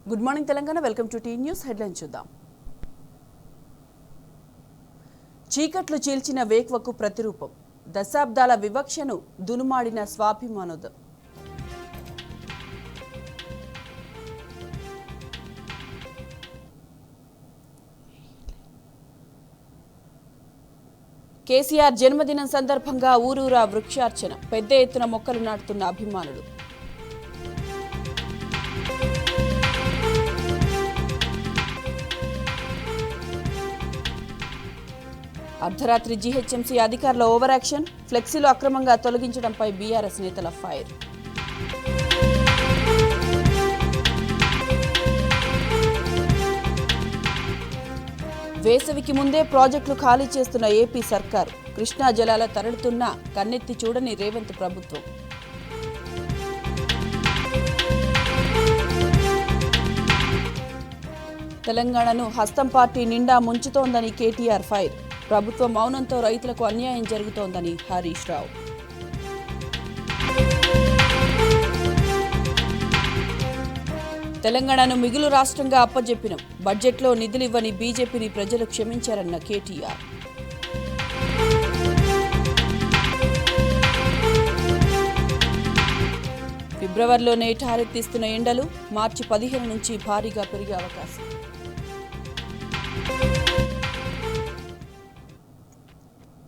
Good morning Telangana. Welcome to T news. Headline చూద్దాం. చీకట్లు చీల్చిన వేక్వకు ప్రతిరూపం, దశాబ్దాల వివక్షను దునుమాడిన స్వాభిమానోదం. కేసీఆర్ జన్మదినం సందర్భంగా ఊరూరా వృక్షార్చన, పెద్ద ఎత్తున మొక్కలు నాటుతున్న అభిమానులు. అర్ధరాత్రి జీహెచ్ఎంసీ అధికారుల ఓవర్ యాక్షన్, ఫ్లెక్సీలు అక్రమంగా తొలగించడంపై బీఆర్ఎస్ నేతల ఫైర్. వేసవికి ముందే ప్రాజెక్టులు ఖాళీ చేస్తున్న ఏపీ సర్కారు, కృష్ణా జలాల తరలుతున్నా కన్నెత్తి చూడని రేవంత్ ప్రభుత్వం. తెలంగాణను హస్తం పార్టీ నిండా ముంచుతోందని కేటీఆర్ ఫైర్, ప్రభుత్వ మౌనంతో రైతులకు అన్యాయం జరుగుతోందని హరీష్ రావు. తెలంగాణను మిగులు రాష్ట్రంగా అప్పజెప్పినం, బడ్జెట్లో నిధులివ్వని బీజేపీని ప్రజలు క్షమించారన్న కేటీఆర్. ఫిబ్రవరిలోనే ఠారెత్తిస్తున్న ఎండలు, మార్చి 15 నుంచి భారీగా పెరిగే అవకాశం.